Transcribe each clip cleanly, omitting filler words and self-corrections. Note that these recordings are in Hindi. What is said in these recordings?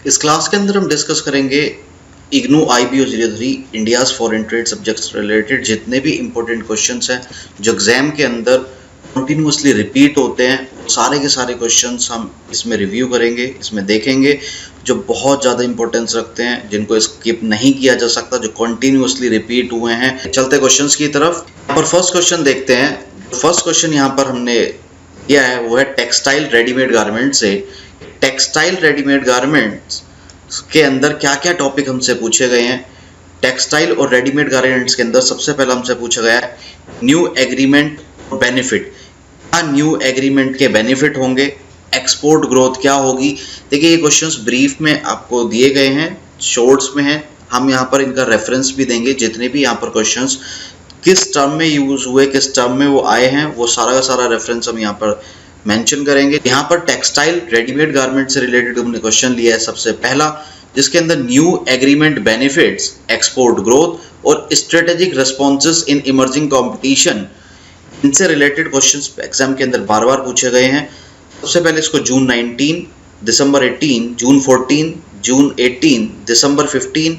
इस क्लास के अंदर हम डिस्कस करेंगे IGNOU IBO03 India's foreign trade subjects related जितने भी इंपॉर्टेंट क्वेश्चंस हैं जो एग्जाम के अंदर कंटिन्यूसली रिपीट होते हैं, सारे के सारे क्वेश्चंस हम इसमें रिव्यू करेंगे, इसमें देखेंगे जो बहुत ज़्यादा इंपॉर्टेंस रखते हैं, जिनको स्किप नहीं किया जा सकता, जो कंटिन्यूसली रिपीट हुए हैं। चलते क्वेश्चंस की तरफ। पर फर्स्ट क्वेश्चन देखते हैं। फर्स्ट क्वेश्चन यहाँ पर हमने दिया है वो है टेक्सटाइल रेडीमेड गारमेंट से। टेक्सटाइल रेडीमेड गारमेंट्स के अंदर क्या क्या टॉपिक हमसे पूछे गए हैं। टेक्सटाइल और रेडीमेड गारमेंट्स के अंदर सबसे पहला हमसे पूछा गया है न्यू एग्रीमेंट बेनिफिट। क्या न्यू एग्रीमेंट के बेनिफिट होंगे, एक्सपोर्ट ग्रोथ क्या होगी। देखिए ये क्वेश्चंस ब्रीफ में आपको दिए गए हैं, शॉर्ट्स में हैं। हम यहाँ पर इनका रेफरेंस भी देंगे, जितने भी यहाँ पर क्वेश्चंस किस टर्म में यूज हुए, किस टर्म में वो आए हैं, वो सारा का सारा रेफरेंस हम यहाँ पर मेंशन करेंगे। यहाँ पर टेक्सटाइल रेडीमेड गारमेंट से रिलेटेड हमने क्वेश्चन लिया है सबसे पहला, जिसके अंदर new agreement benefits, export growth और strategic responses in emerging competition, इनसे रिलेटेड क्वेश्चंस एग्जाम के अंदर बार बार पूछे गए हैं। सबसे पहले इसको जून 19, दिसंबर 18, जून 14, जून 18, दिसंबर 15,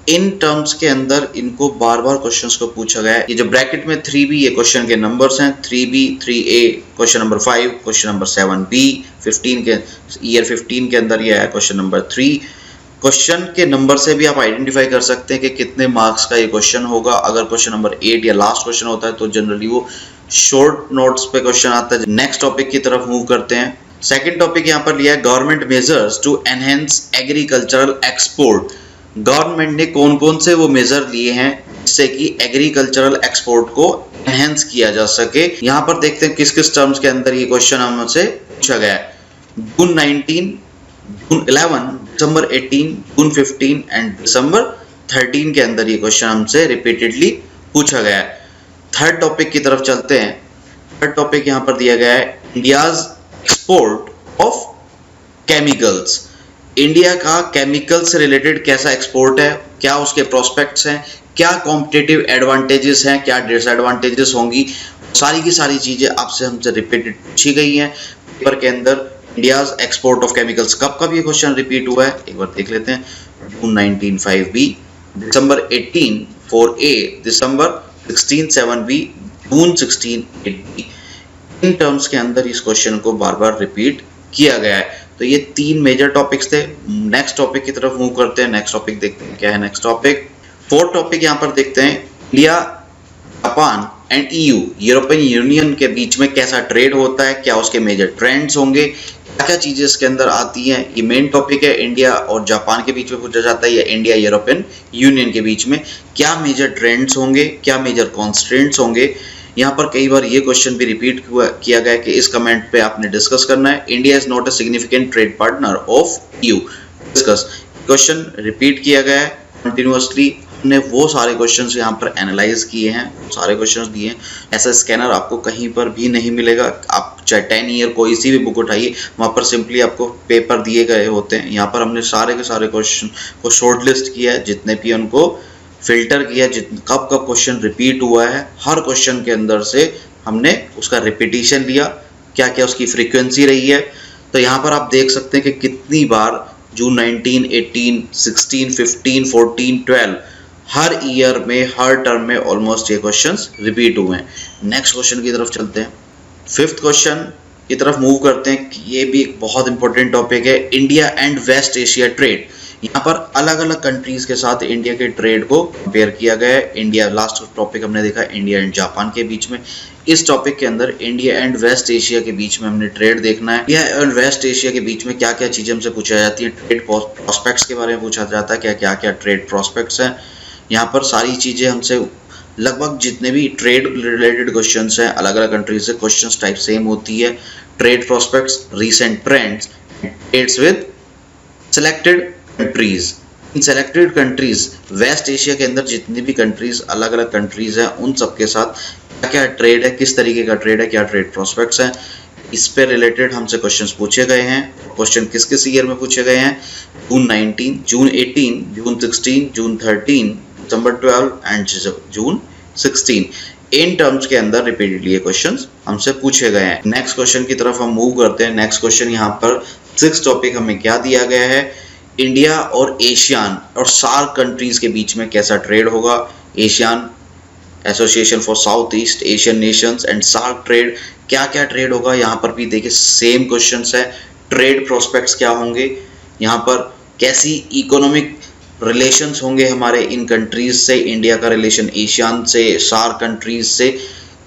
इन टर्म्स के अंदर इनको बार बार क्वेश्चंस को पूछा गया है। ये जो ब्रैकेट में 3B ये क्वेश्चन के नंबर्स हैं, 3B 3A question number 5, question number 7B 15 के ईयर 15 के अंदर ये है क्वेश्चन नंबर 3। क्वेश्चन के नंबर से भी आप आइडेंटिफाई कर सकते हैं कि कितने मार्क्स का ये क्वेश्चन होगा। अगर क्वेश्चन नंबर 8 या लास्ट क्वेश्चन होता है तो जनरली वो शॉर्ट नोट्स पे क्वेश्चन आता है। नेक्स्ट टॉपिक की तरफ मूव करते हैं। सेकंड टॉपिक यहाँ पर लिया है government measures to enhance agricultural export. Government ने कौन कौन से वो मेजर लिए हैं जिससे कि एग्रीकल्चरल एक्सपोर्ट को एनहेंस किया जा सके। यहाँ पर देखते हैं किस किस टर्म्स के अंदर ये क्वेश्चन हमसे पूछा गया है। जून 19, जून 11, दिसंबर 18, जून 15 एंड दिसंबर 13 के अंदर ये क्वेश्चन हमसे रिपीटेडली पूछा गया है। थर्ड टॉपिक की तरफ चलते हैं। थर्ड टॉपिक यहाँ पर दिया गया है India's export of chemicals. India का केमिकल से रिलेटेड कैसा एक्सपोर्ट है, क्या उसके प्रोस्पेक्ट्स हैं, क्या कॉम्पिटिटिव एडवांटेजेस हैं, क्या डिसएडवांटेजेस होंगी, सारी की सारी चीजें आपसे हमसे रिपीटेड पूछी गई हैं पेपर के अंदर। इंडियाज एक्सपोर्ट ऑफ केमिकल्स कब कब ये क्वेश्चन रिपीट हुआ है एक बार देख लेते हैं। जून 19 5B, December 18 4A, December 16 7B, June 16 8B। In terms के अंदर इस क्वेश्चन को बार बार रिपीट किया गया है। तो ये 3 मेजर टॉपिक्स थे। नेक्स्ट टॉपिक की तरफ मूव करते हैं। नेक्स्ट टॉपिक देखते हैं क्या है नेक्स्ट टॉपिक। फोर्थ टॉपिक यहाँ पर देखते हैं India, Japan and EU European union के बीच में कैसा ट्रेड होता है, क्या उसके मेजर ट्रेंड्स होंगे, क्या क्या चीजें इसके अंदर आती हैं। ये मेन टॉपिक है। इंडिया और जापान के बीच में पूछा जाता है या इंडिया यूरोपियन यूनियन के बीच में क्या मेजर ट्रेंड्स होंगे, क्या मेजर कॉन्स्ट्रेंट्स होंगे। यहाँ पर कई बार ये क्वेश्चन भी रिपीट किया गया कि इस कमेंट पे आपने डिस्कस करना है। India is not a significant trade partner of EU। Discuss question repeat किया गया है कंटिन्यूअसली। हमने वो सारे क्वेश्चंस यहाँ पर एनालाइज किए हैं, सारे क्वेश्चंस दिए हैं। ऐसा स्कैनर आपको कहीं पर भी नहीं मिलेगा। आप चाहे 10 ईयर कोई सी भी बुक उठाइए, वहाँ पर सिंपली आपको पेपर दिए गए होते हैं। यहाँ पर हमने सारे के सारे क्वेश्चन को शॉर्ट लिस्ट किया है, जितने भी उनको फिल्टर किया, कब कब क्वेश्चन रिपीट हुआ है। हर क्वेश्चन के अंदर से हमने उसका रिपीटिशन लिया, क्या क्या उसकी फ्रीक्वेंसी रही है। तो यहाँ पर आप देख सकते हैं कि कितनी बार जून 19, 18, 16, 15, 14, 12 हर ईयर में, हर टर्म में ऑलमोस्ट ये क्वेश्चंस रिपीट हुए हैं। नेक्स्ट क्वेश्चन की तरफ चलते हैं। फिफ्थ क्वेश्चन की तरफ मूव करते हैं। ये भी एक बहुत इंपॉर्टेंट टॉपिक है, India and West Asia trade. यहाँ पर अलग अलग कंट्रीज के साथ इंडिया के ट्रेड को कंपेयर किया गया है। इंडिया, लास्ट टॉपिक हमने देखा इंडिया एंड जापान के बीच में। इस टॉपिक के अंदर इंडिया एंड वेस्ट एशिया के बीच में हमने ट्रेड देखना है। इंडिया एंड वेस्ट एशिया के बीच में क्या क्या चीजें हमसे पूछा जाती है। ट्रेड प्रोस्पेक्ट्स के बारे में पूछा जाता है, क्या क्या क्या ट्रेड प्रोस्पेक्ट्स हैं। यहाँ पर सारी चीजें हमसे लगभग जितने भी ट्रेड रिलेटेड क्वेश्चंस हैं अलग अलग कंट्रीज से, क्वेश्चंस टाइप सेम होती है। Trade prospects, recent trends, trades with selected countries. In selected countries, West Asia के अंदर जितनी भी कंट्रीज, अलग अलग कंट्रीज हैं, उन सब के साथ क्या क्या ट्रेड है, किस तरीके का ट्रेड है, क्या ट्रेड प्रोस्पेक्ट्स हैं, इस पे रिलेटेड हमसे क्वेश्चंस पूछे गए हैं। क्वेश्चन किस किस ईयर में पूछे गए हैं। जून 19, June 18, June 16, June 13, December 12 and June 16। In terms के अंदर रिपीटेडली ये क्वेश्चंस हमसे पूछे गए हैं। नेक्स्ट क्वेश्चन की तरफ हम मूव करते हैं। नेक्स्ट क्वेश्चन यहाँ पर 6 टॉपिक हमें क्या दिया गया है, इंडिया और एशियान और सार्क कंट्रीज के बीच में कैसा ट्रेड होगा, ASEAN Association for South East Asian Nations and SAARC trade, क्या क्या ट्रेड होगा। यहाँ पर भी देखिए सेम क्वेश्चंस है, ट्रेड प्रोस्पेक्ट्स क्या होंगे, यहाँ पर कैसी इकोनॉमिक रिलेशंस होंगे हमारे इन कंट्रीज से, इंडिया का रिलेशन एशियान से, सार्क कंट्रीज से,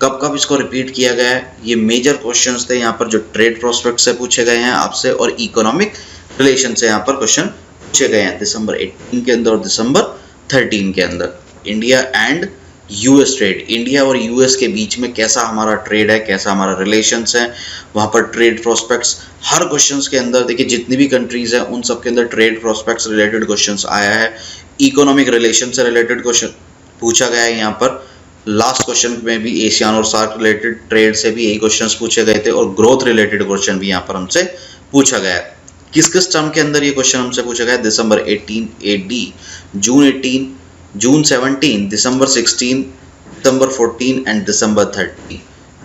कब कब इसको रिपीट किया गया है। ये मेजर क्वेश्चंस थे यहाँ पर जो ट्रेड प्रोस्पेक्ट से पूछे गए हैं आपसे, और इकोनॉमिक रिलेशन से यहाँ पर क्वेश्चन पूछे गए हैं दिसंबर 18 के अंदर और दिसंबर 13 के अंदर। India and US trade, India और यूएस के बीच में कैसा हमारा ट्रेड है, कैसा हमारा रिलेशंस है, वहाँ पर ट्रेड प्रोस्पेक्ट्स हर क्वेश्चंस के अंदर देखिए जितनी भी कंट्रीज हैं उन सब के अंदर ट्रेड प्रोस्पेक्ट्स रिलेटेड क्वेश्चंस आया है। इकोनॉमिक रिलेशन से रिलेटेड क्वेश्चन पूछा गया है यहाँ पर। लास्ट क्वेश्चन में भी एशियान और सार्क रिलेटेड ट्रेड से भी यही क्वेश्चंस पूछे गए थे, और ग्रोथ रिलेटेड क्वेश्चन भी यहाँ पर हमसे पूछा गया है। किस किस टर्म के अंदर ये क्वेश्चन हमसे पूछा गया है, दिसंबर 18 AD, June 18, June 17, December 16, December 14 and दिसंबर 30,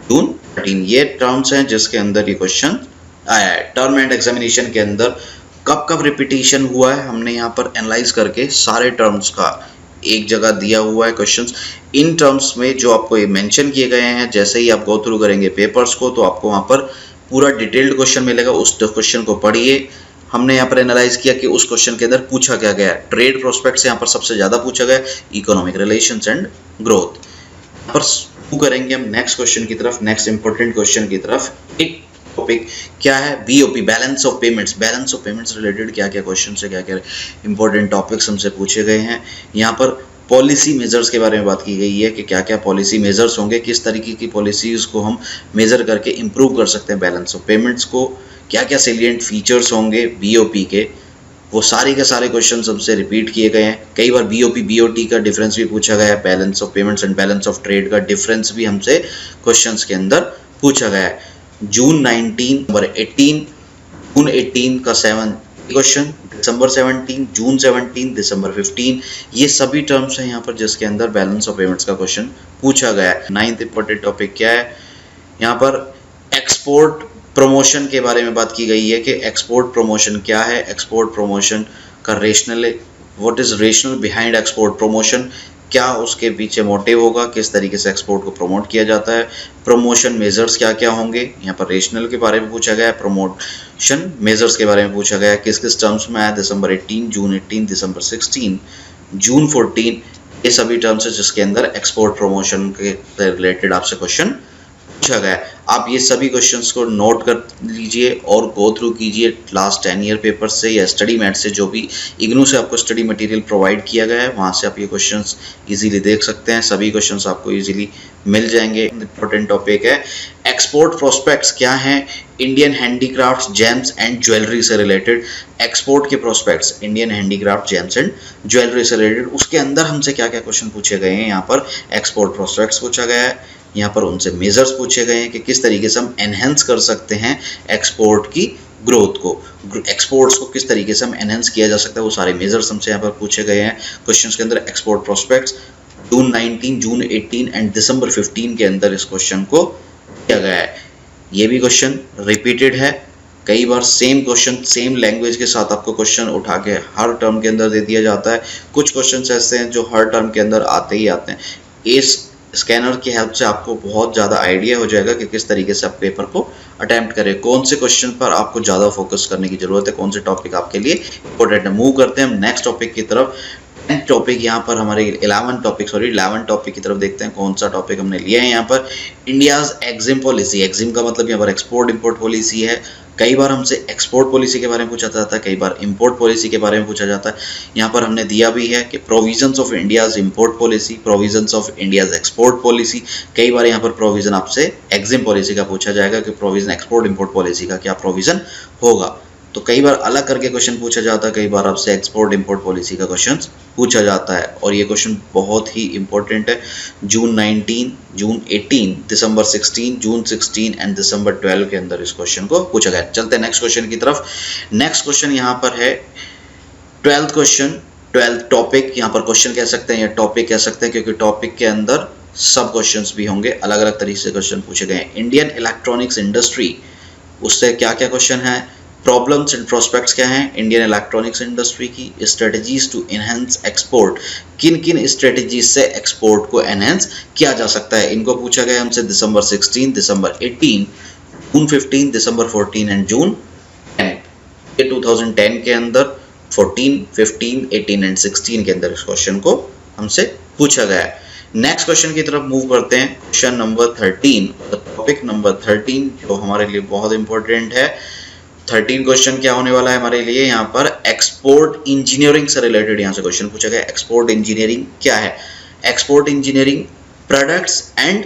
जून 13, ये टर्म्स हैं जिसके अंदर ये क्वेश्चन आया है। टर्म एंड एग्जामिनेशन के अंदर कब कब रिपीटिशन हुआ है हमने यहाँ पर एनालाइज करके सारे टर्म्स का एक जगह दिया हुआ है क्वेश्चंस। इन टर्म्स में जो आपको ये मेंशन किए गए हैं, जैसे ही आप गो थ्रू करेंगे पेपर्स को तो आपको वहाँ पर पूरा डिटेल्ड क्वेश्चन मिलेगा, उस क्वेश्चन को पढ़िए। हमने यहाँ पर एनालाइज किया कि उस क्वेश्चन के अंदर पूछा क्या गया है। ट्रेड प्रोस्पेक्ट्स यहाँ पर सबसे ज्यादा पूछा गया, इकोनॉमिक रिलेशंस एंड ग्रोथ। यहाँ पर मूव करेंगे हम नेक्स्ट क्वेश्चन की तरफ, नेक्स्ट इंपॉर्टेंट क्वेश्चन की तरफ। एक टॉपिक क्या है, BOP, balance of payments. Balance of payments related क्या क्या क्वेश्चन है, क्या क्या इंपॉर्टेंट टॉपिक्स हमसे पूछे गए हैं। यहाँ पर पॉलिसी मेजर्स के बारे में बात की गई है कि क्या क्या पॉलिसी मेजर्स होंगे, किस तरीके की पॉलिसीज को हम मेजर करके इंप्रूव कर सकते हैं बैलेंस ऑफ पेमेंट्स को, क्या क्या सेलिएंट फीचर्स होंगे बीओपी के, वो सारे के सारे क्वेश्चंस हमसे रिपीट किए गए हैं। कई बार बीओपी बीओटी का डिफरेंस भी पूछा गया है, balance of payments and balance of trade का डिफरेंस भी हमसे क्वेश्चंस के अंदर पूछा गया है। जून 19, नंबर 18, जून 18 का 7 क्वेश्चन, दिसंबर 17, जून 17, दिसंबर 15, ये सभी टर्म्स हैं यहाँ पर जिसके अंदर बैलेंस ऑफ पेमेंट्स का क्वेश्चन पूछा गया है। 9th इंपॉर्टेंट टॉपिक क्या है, यहाँ पर एक्सपोर्ट प्रमोशन के बारे में बात की गई है कि एक्सपोर्ट प्रमोशन क्या है, एक्सपोर्ट प्रमोशन का rational, what is rational behind export promotion, क्या उसके पीछे मोटिव होगा, किस तरीके से एक्सपोर्ट को प्रमोट किया जाता है, प्रमोशन मेजर्स क्या क्या होंगे। यहाँ पर रेशनल के बारे में पूछा गया है, प्रमोशन मेजर्स के बारे में पूछा गया है, किस किस टर्म्स में आया, दिसंबर 18, जून 18, दिसंबर 16, जून 14, ये सभी टर्म्स है जिसके अंदर एक्सपोर्ट प्रमोशन के रिलेटेड आपसे क्वेश्चन पूछा गया है। आप ये सभी क्वेश्चंस को नोट कर लीजिए और गो थ्रू कीजिए लास्ट 10 ईयर पेपर से या स्टडी मैट से, जो भी इग्नू से आपको स्टडी मटेरियल प्रोवाइड किया गया है वहाँ से आप ये क्वेश्चंस इजीली देख सकते हैं। सभी क्वेश्चंस आपको इजीली मिल जाएंगे। इंपॉर्टेंट टॉपिक है एक्सपोर्ट प्रोस्पेक्ट्स क्या हैं, Indian handicrafts, James and jewellery से रिलेटेड। एक्सपोर्ट के prospects Indian handicraft, James and jewellery से रिलेटेड, उसके अंदर हमसे क्या क्या क्वेश्चन पूछे गए हैं। यहाँ पर एक्सपोर्ट प्रोस्पेक्ट्स पूछा गया है, यहाँ पर उनसे मेजर्स पूछे गए हैं कि किस तरीके से हम एनहेंस कर सकते हैं एक्सपोर्ट की ग्रोथ को, एक्सपोर्ट्स को किस तरीके से हम एनहेंस किया जा सकता है, वो सारे मेजर्स हमसे यहाँ पर पूछे गए हैं क्वेश्चंस के अंदर। Export prospects June 19, June 18 and December 15 के अंदर इस क्वेश्चन को किया गया है। ये भी क्वेश्चन रिपीटेड है, कई बार सेम क्वेश्चन सेम लैंग्वेज के साथ आपको क्वेश्चन उठा के हर टर्म के अंदर दे दिया जाता है। कुछ क्वेश्चन ऐसे हैं जो हर टर्म के अंदर आते ही आते हैं। इस स्कैनर की हेल्प से आपको बहुत ज़्यादा आइडिया हो जाएगा कि किस तरीके से आप पेपर को अटेम्प्ट करें, कौन से क्वेश्चन पर आपको ज़्यादा फोकस करने की जरूरत है, कौन से टॉपिक आपके लिए इंपॉर्टेंट है। मूव करते हैं हम नेक्स्ट टॉपिक की तरफ। टॉपिक यहाँ पर हमारे 11 टॉपिक की तरफ देखते हैं कौन सा टॉपिक हमने लिया है। यहाँ पर इंडियाज एग्जिम पॉलिसी, एग्जिम का मतलब यहाँ पर एक्सपोर्ट इंपोर्ट पॉलिसी है। कई बार हमसे एक्सपोर्ट पॉलिसी के बारे में पूछा जाता है, कई बार इंपोर्ट पॉलिसी के बारे में पूछा जाता है। यहाँ पर हमने दिया भी है कि provisions of India's import policy, provisions of India's export policy. कई बार यहाँ पर प्रोविजन आपसे एग्जिम पॉलिसी का पूछा जाएगा कि प्रोविजन एक्सपोर्ट इंपोर्ट पॉलिसी का क्या प्रोविजन होगा। तो कई बार अलग करके क्वेश्चन पूछा जाता है, कई बार आपसे एक्सपोर्ट इंपोर्ट पॉलिसी का क्वेश्चन पूछा जाता है, और ये क्वेश्चन बहुत ही इंपॉर्टेंट है। जून 19, जून 18, दिसंबर 16, जून 16 एंड दिसंबर 12 के अंदर इस क्वेश्चन को पूछा गया। चलते हैं नेक्स्ट क्वेश्चन की तरफ। नेक्स्ट क्वेश्चन यहाँ पर है 12th क्वेश्चन, 12th टॉपिक। यहाँ पर क्वेश्चन कह सकते हैं या टॉपिक कह सकते हैं, क्योंकि टॉपिक के अंदर सब क्वेश्चंस भी होंगे, अलग अलग तरीके से क्वेश्चन पूछे गए हैं। इंडियन इलेक्ट्रॉनिक्स इंडस्ट्री, उससे क्या क्या क्वेश्चन है, प्रॉब्लम्स एंड प्रोस्पेक्ट्स क्या हैं इंडियन इलेक्ट्रॉनिक्स इंडस्ट्री की, स्ट्रेटजीज टू एनहेंस एक्सपोर्ट, किन किन स्ट्रेटजीज से एक्सपोर्ट को एनहेंस किया जा सकता है, इनको पूछा गया हमसे दिसंबर 16, दिसंबर 18, जून 15, दिसंबर 14 एंड जून 10। ये 2010 के अंदर 14, 15, 18 एंड 16 के अंदर इस क्वेश्चन को हमसे पूछा गया है। नेक्स्ट क्वेश्चन की तरफ मूव करते हैं, क्वेश्चन नंबर 13, टॉपिक नंबर 13 जो हमारे लिए बहुत इंपॉर्टेंट है। 13 क्वेश्चन क्या होने वाला है हमारे लिए, यहाँ पर एक्सपोर्ट इंजीनियरिंग से रिलेटेड यहाँ से क्वेश्चन पूछा गया। एक्सपोर्ट इंजीनियरिंग क्या है, export engineering products and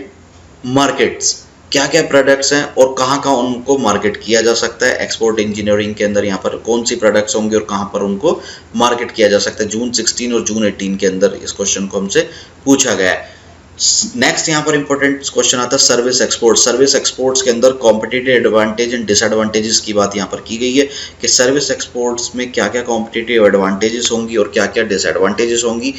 markets, क्या क्या प्रोडक्ट्स हैं और कहाँ कहाँ उनको मार्केट किया जा सकता है। एक्सपोर्ट इंजीनियरिंग के अंदर यहाँ पर कौन सी प्रोडक्ट्स होंगे और कहाँ पर उनको मार्केट किया जा सकता है। जून 16 और जून 18 के अंदर इस क्वेश्चन को हमसे पूछा गया है। नेक्स्ट यहाँ पर इंपॉर्टेंट क्वेश्चन आता है सर्विस एक्सपोर्ट। सर्विस एक्सपोर्ट्स के अंदर कॉम्पिटिटिव एडवांटेज एंड डिसएडवांटेजेस की बात यहाँ पर की गई है कि सर्विस एक्सपोर्ट्स में क्या क्या कॉम्पिटिटिव एडवांटेजेस होंगी और क्या क्या डिसएडवांटेजेस होंगी।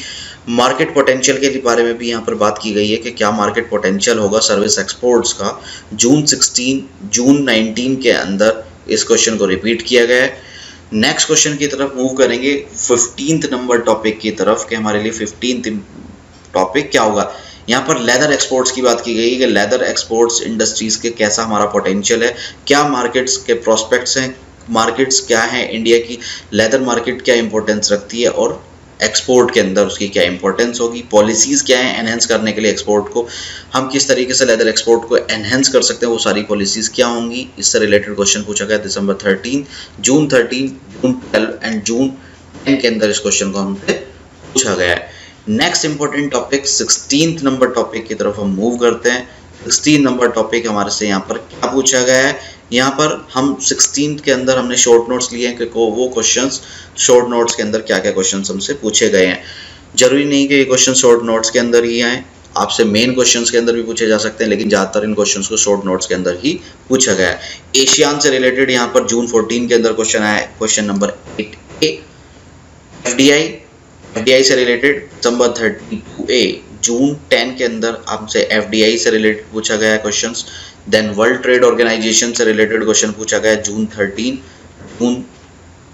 मार्केट पोटेंशियल के बारे में भी यहाँ पर बात की गई है कि क्या मार्केट पोटेंशियल होगा सर्विस एक्सपोर्ट्स का। जून 16, जून 19 के अंदर इस क्वेश्चन को रिपीट किया गया है। नेक्स्ट क्वेश्चन की तरफ मूव करेंगे 15th नंबर टॉपिक की तरफ कि हमारे लिए 15th टॉपिक क्या होगा। यहाँ पर लेदर एक्सपोर्ट्स की बात की गई है कि लेदर एक्सपोर्ट्स इंडस्ट्रीज के कैसा हमारा पोटेंशियल है, क्या मार्केट्स के प्रोस्पेक्ट्स हैं, मार्केट्स क्या हैं इंडिया की, लेदर मार्केट क्या इंपॉर्टेंस रखती है और एक्सपोर्ट के अंदर उसकी क्या इंपॉर्टेंस होगी, पॉलिसीज क्या है एनहेंस करने के लिए एक्सपोर्ट को, हम किस तरीके से लेदर एक्सपोर्ट को एनहेंस कर सकते हैं, वो सारी पॉलिसीज क्या होंगी, इससे रिलेटेड क्वेश्चन पूछा गया दिसंबर 13, जून 13, जून 12 एंड जून 10 के अंदर इस क्वेश्चन को हमसे पूछा गया है। Next important topic 16th number topic की तरफ हम मूव करते हैं। 16 नंबर टॉपिक हमारे से यहाँ पर क्या पूछा गया है, यहाँ पर हम 16th के अंदर हमने शॉर्ट नोट्स लिए हैं कि वो क्वेश्चंस शॉर्ट नोट्स के अंदर क्या क्या क्वेश्चंस हमसे पूछे गए हैं। जरूरी नहीं कि ये क्वेश्चन शॉर्ट नोट्स के अंदर ही आए, आपसे मेन क्वेश्चंस के अंदर भी पूछे जा सकते हैं, लेकिन ज़्यादातर इन क्वेश्चंस को शॉर्ट नोट्स के अंदर ही पूछा गया है। एशियान से रिलेटेड यहाँ पर जून 14 के अंदर क्वेश्चन आया है, क्वेश्चन नंबर 8A। एफडीआई से रिलेटेड दिसंबर 32A, जून 10 के अंदर हमसे एफडीआई से रिलेटेड पूछा गया है questions. Then World Trade Organization से रिलेटेड क्वेश्चन पूछा गया है जून 13,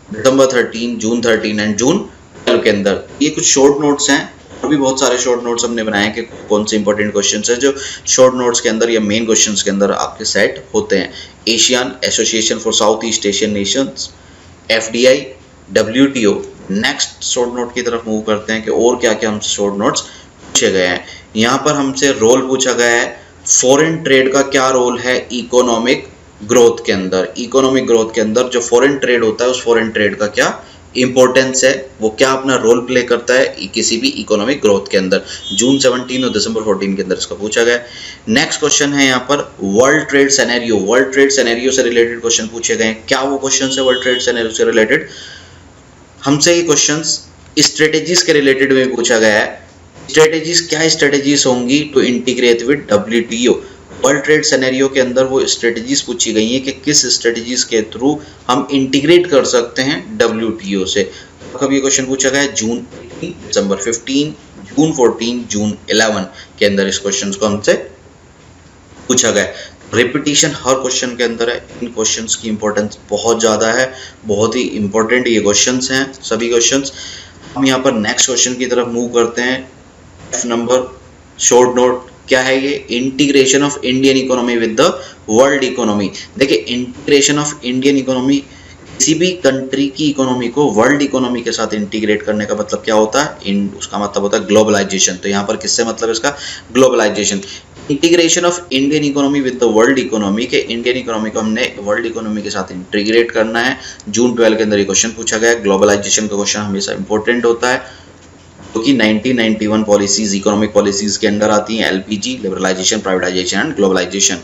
दिसंबर 13, जून 13 एंड जून 12 के अंदर। ये कुछ शॉर्ट नोट्स हैं, और भी बहुत सारे शॉर्ट नोट्स हमने बनाए कि कौन से इंपॉर्टेंट क्वेश्चंस हैं जो शॉर्ट नोट्स के अंदर या मेन क्वेश्चंस के अंदर आपके सेट होते हैं। Asian association for South East Asian Nations, FDI, WTO. Next short note की तरफ मूव करते हैं कि और क्या क्या हमसे शॉर्ट नोट्स पूछे गए हैं। यहाँ पर हमसे रोल पूछा गया है, फॉरेन ट्रेड का क्या रोल है इकोनॉमिक ग्रोथ के अंदर। इकोनॉमिक ग्रोथ के अंदर जो फॉरेन ट्रेड होता है उस फॉरेन ट्रेड का क्या इंपॉर्टेंस है, वो क्या अपना रोल प्ले करता है किसी भी इकोनॉमिक ग्रोथ के अंदर। जून 17 और दिसंबर 14 के अंदर इसका पूछा गया। नेक्स्ट क्वेश्चन है यहाँ पर world trade scenario. World trade scenario से रिलेटेड क्वेश्चन पूछे गए। क्या वो क्वेश्चन है वर्ल्ड ट्रेड सिनेरियो से रिलेटेड, हमसे ये क्वेश्चंस स्ट्रेटेजीज के रिलेटेड में पूछा गया है। स्ट्रेटेजीज क्या स्ट्रेटेजीज होंगी to integrate with WTO. World trade scenario के अंदर वो स्ट्रेटेजीज पूछी गई हैं कि किस स्ट्रेटेजीज के थ्रू हम इंटीग्रेट कर सकते हैं डब्ल्यूटीओ से। कब ये क्वेश्चन पूछा गया है, जून 18, दिसंबर 15, जून 14, जून 11 के अंदर इस क्वेश्चन को हमसे पूछा गया। रिपीटिशन हर क्वेश्चन के अंदर है, इन क्वेश्चंस की इंपॉर्टेंस बहुत ज़्यादा है, बहुत ही इंपॉर्टेंट ये क्वेश्चंस हैं सभी क्वेश्चंस। हम यहाँ पर नेक्स्ट क्वेश्चन की तरफ मूव करते हैं। F नंबर शॉर्ट नोट क्या है ये, integration of Indian economy with the world economy. देखिए इंटीग्रेशन ऑफ इंडियन इकोनॉमी, किसी भी कंट्री की इकोनॉमी को वर्ल्ड इकोनॉमी के साथ इंटीग्रेट करने का मतलब क्या होता है, उसका मतलब होता है ग्लोबलाइजेशन। तो यहाँ पर किससे मतलब इसका, globalisation. Integration of Indian economy with the world economy के इंडियन इकोनॉमी को हमने वर्ल्ड इकोनॉमी के साथ इंटीग्रेट करना है। जून 12 के अंदर ये क्वेश्चन पूछा गया। ग्लोबलाइजेशन का क्वेश्चन हमेशा इंपॉर्टेंट होता है क्योंकि 1991 पॉलिसीज इकोनॉमिक पॉलिसीज के अंदर आती हैं, LPG, liberalisation, privatisation and globalisation.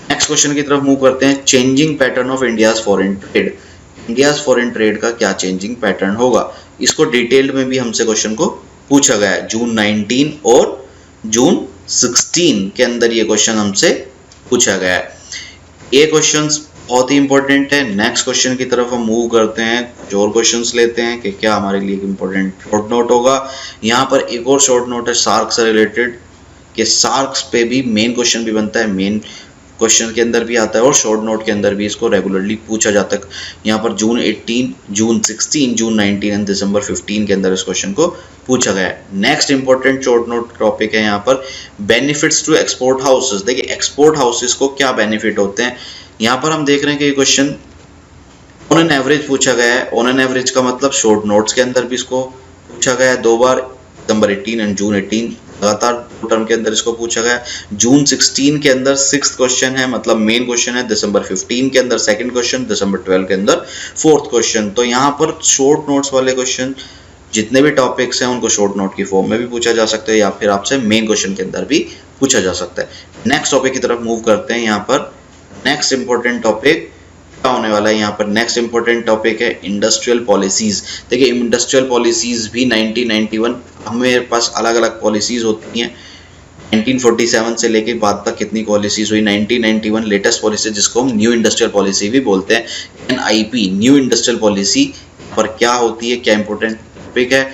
Next question की तरफ मूव करते हैं, changing pattern of India's foreign trade. India's foreign trade का क्या चेंजिंग पैटर्न होगा, इसको डिटेल्ड में भी हमसे क्वेश्चन को पूछा गया है। जून 19 और जून 16 के अंदर ये क्वेश्चन हमसे पूछा गया है। ये क्वेश्चंस बहुत ही इंपॉर्टेंट है। नेक्स्ट क्वेश्चन की तरफ हम मूव करते हैं, कुछ और क्वेश्चंस लेते हैं कि क्या हमारे लिए इंपॉर्टेंट शॉर्ट नोट होगा। यहाँ पर एक और शॉर्ट नोट है सार्क से रिलेटेड कि सार्क्स पे भी मेन क्वेश्चन भी बनता है। मेन क्वेश्चन के अंदर भी आता है और शॉर्ट नोट के अंदर भी इसको रेगुलरली पूछा जाता है। यहाँ पर जून 18, जून 16, जून 19 एंड दिसंबर 15 के अंदर इस क्वेश्चन को पूछा गया है। Next important short note topic है यहाँ पर बेनिफिट्स टू एक्सपोर्ट हाउसेस। देखिए एक्सपोर्ट हाउसेस को क्या बेनिफिट होते हैं, यहाँ पर हम देख रहे हैं कि ये क्वेश्चन ऑन एन एवरेज पूछा गया है। ऑन एन एवरेज का मतलब शॉर्ट नोट्स के अंदर भी इसको पूछा गया है 2 बार, दिसंबर 18 एंड जून 18 लगातार 2 टर्म के अंदर इसको पूछा गया है। जून 16 के अंदर 6th क्वेश्चन है, मतलब मेन क्वेश्चन है। दिसंबर 15 के अंदर 2nd क्वेश्चन, दिसंबर 12 के अंदर 4th क्वेश्चन। तो यहाँ पर शॉर्ट नोट्स वाले क्वेश्चन जितने भी टॉपिक्स हैं उनको शॉर्ट नोट की फॉर्म में भी पूछा जा सकता है या फिर आपसे मेन क्वेश्चन के अंदर भी पूछा जा सकता है। नेक्स्ट टॉपिक की तरफ मूव करते हैं। यहाँ पर नेक्स्ट इंपॉर्टेंट टॉपिक क्या होने वाला है, यहाँ पर नेक्स्ट इंपॉर्टेंट टॉपिक है इंडस्ट्रियल पॉलिसीज। देखिए इंडस्ट्रियल पॉलिसीज भी 1991, हमारे पास अलग अलग पॉलिसीज होती हैं। 1947 से लेके बाद तक कितनी पॉलिसीज हुई, 1991 लेटेस्ट पॉलिसी जिसको हम न्यू इंडस्ट्रियल पॉलिसी भी बोलते हैं। NIP न्यू इंडस्ट्रियल पॉलिसी पर क्या होती है, क्या इंपॉर्टेंट टॉपिक है,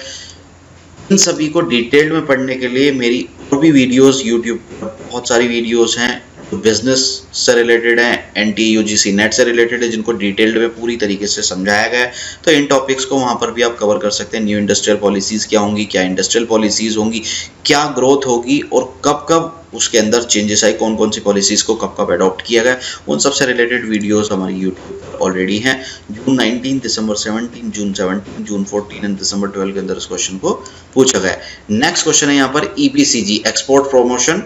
इन सभी को डिटेल में पढ़ने के लिए मेरी और भी वीडियोस यूट्यूब पर बहुत सारी वीडियोस हैं जो बिजनेस से रिलेटेड है, NTA UGC नेट से रिलेटेड है, जिनको डिटेल्ड में पूरी तरीके से समझाया गया है। तो इन टॉपिक्स को वहाँ पर भी आप कवर कर सकते हैं। न्यू इंडस्ट्रियल पॉलिसीज क्या होंगी, क्या इंडस्ट्रियल पॉलिसीज होंगी, क्या ग्रोथ होगी और कब कब उसके अंदर चेंजेस आए, कौन कौन सी पॉलिसीज को कब कब अडॉप्ट किया गया, उन सबसे रिलेटेड वीडियोस हमारी यूट्यूब पर ऑलरेडी हैं। जून 19, दिसंबर 17, जून 17, जून 14 एंड दिसंबर 12 के अंदर इस क्वेश्चन को पूछा गया है। नेक्स्ट क्वेश्चन है यहाँ पर EPCG export promotion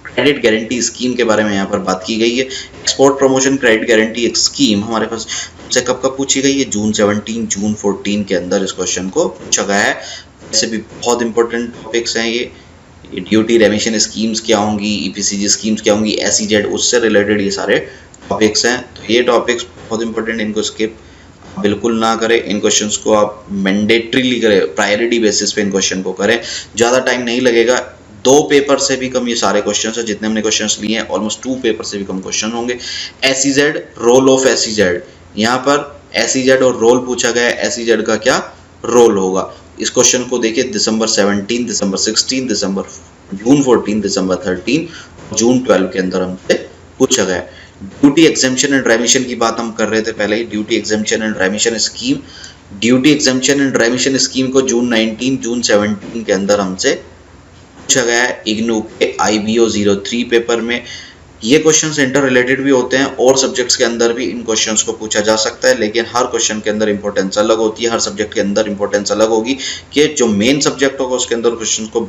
credit guarantee scheme के बारे में यहाँ पर बात की गई है। एक्सपोर्ट प्रमोशन क्रेडिट गारंटी एक स्कीम हमारे पास से कब कब पूछी गई है, जून 17, जून 14 के अंदर इस क्वेश्चन को पूछा गया है। ऐसे भी बहुत इंपॉर्टेंट टॉपिक्स हैं ये ड्यूटी रेमिशन स्कीम्स क्या होंगी, EPCG स्कीम्स क्या होंगी, SEZ उससे रिलेटेड ये सारे टॉपिक्स हैं। तो ये टॉपिक्स बहुत इंपॉर्टेंट, इनको स्किप बिल्कुल ना करें। इन क्वेश्चंस को आप मैंडेटरीली करें, प्रायोरिटी बेसिस पे इन क्वेश्चन को करें। ज़्यादा टाइम नहीं लगेगा, 2 पेपर से भी कम ये सारे क्वेश्चंस हैं जितने हमने क्वेश्चंस लिए हैं, ऑलमोस्ट 2 पेपर से भी कम क्वेश्चन होंगे। SEZ रोल ऑफ SEZ, यहाँ पर SEZ और रोल पूछा गया है। SEZ का क्या रोल होगा, इस क्वेश्चन को देखिए दिसंबर 17, दिसंबर 16, जून 14, दिसंबर 13, जून 12 के अंदर हमसे पूछा गया है। ड्यूटी एग्जेम्पशन एंड रेमिशन की बात हम कर रहे थे पहले ही। Duty exemption and remission scheme, duty exemption and remission scheme को जून 19, जून 17 के अंदर हमसे पूछा गया है इग्नू के IBO 03 पेपर में। ये क्वेश्चंस इंटर रिलेटेड भी होते हैं और सब्जेक्ट्स के अंदर भी इन क्वेश्चंस को पूछा जा सकता है, लेकिन हर क्वेश्चन के अंदर इंपॉर्टेंस अलग होती है, हर सब्जेक्ट के अंदर इंपॉर्टेंस अलग होगी कि जो मेन सब्जेक्ट होगा उसके अंदर क्वेश्चंस को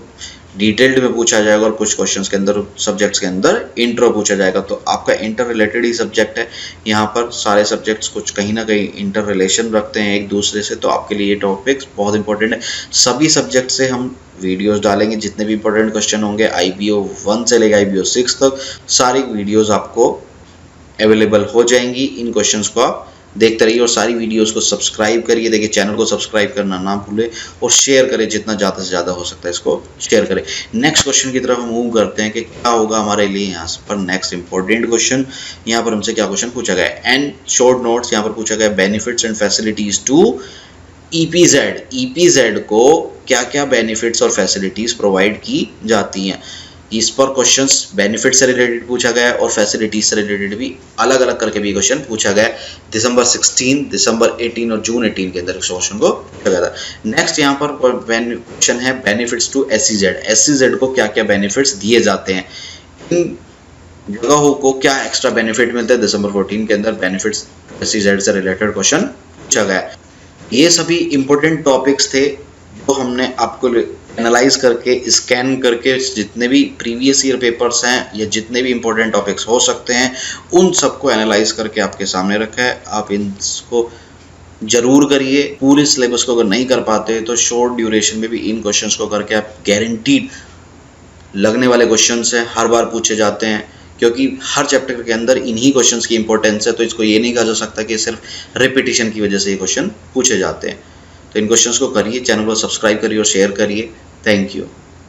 डिटेल्ड में पूछा जाएगा और कुछ क्वेश्चंस के अंदर सब्जेक्ट्स के अंदर इंट्रो पूछा जाएगा। तो आपका इंटर रिलेटेड ही सब्जेक्ट है, यहाँ पर सारे सब्जेक्ट्स कुछ कहीं ना कहीं इंटर रिलेशन रखते हैं एक दूसरे से, तो आपके लिए ये टॉपिक्स बहुत इंपॉर्टेंट है। सभी सब्जेक्ट से हम वीडियोस डालेंगे, जितने भी इंपॉर्टेंट क्वेश्चन होंगे IBO 1 से लेकर IBO 6 तक सारी वीडियोस आपको अवेलेबल हो जाएंगी। इन क्वेश्चंस को आप देखते रहिए और सारी वीडियोस को सब्सक्राइब करिए। देखिए चैनल को सब्सक्राइब करना ना भूलें और शेयर करें, जितना ज़्यादा से ज़्यादा हो सकता है इसको शेयर करें। नेक्स्ट क्वेश्चन की तरफ हम मूव करते हैं कि क्या होगा हमारे लिए यहाँ पर नेक्स्ट इंपॉर्टेंट क्वेश्चन। यहाँ पर हमसे क्या क्वेश्चन पूछा गया है, एंड शॉर्ट नोट्स यहाँ पर पूछा गया benefits and facilities to EPZ को क्या क्या बेनिफिट्स और फैसिलिटीज प्रोवाइड की जाती हैं। इस पर क्वेश्चंस बेनिफिट से रिलेटेड पूछा गया है और फैसिलिटीज से रिलेटेड भी अलग अलग करके भी क्वेश्चन पूछा गया है। दिसंबर 16, दिसंबर 18 और जून 18 के अंदर इस क्वेश्चन को पूछा गया था। नेक्स्ट यहाँ पर क्वेश्चन है बेनिफिट्स टू SEZ को क्या क्या बेनिफिट्स दिए जाते हैं, इन जगहों को क्या एक्स्ट्रा बेनिफिट मिलते हैं। दिसंबर 14 के अंदर बेनिफिट्स SEZ से रिलेटेड क्वेश्चन पूछा गया है। ये सभी इंपॉर्टेंट टॉपिक्स थे जो हमने आपको एनालाइज करके स्कैन करके जितने भी प्रीवियस ईयर पेपर्स हैं या जितने भी इंपॉर्टेंट टॉपिक्स हो सकते हैं उन सबको एनालाइज करके आपके सामने रखा है। आप इनको जरूर करिए। पूरे सिलेबस को अगर नहीं कर पाते तो शॉर्ट ड्यूरेशन में भी इन क्वेश्चंस को करके आप गारंटीड लगने वाले क्वेश्चंस हैं, हर बार पूछे जाते हैं, क्योंकि हर चैप्टर के अंदर इन्हीं क्वेश्चंस की इंपॉर्टेंस है। तो इसको ये नहीं कहा जा सकता कि सिर्फ रिपीटिशन की वजह से ये क्वेश्चन पूछे जाते हैं। तो इन क्वेश्चंस को करिए, चैनल को सब्सक्राइब करिए और शेयर करिए। Thank you.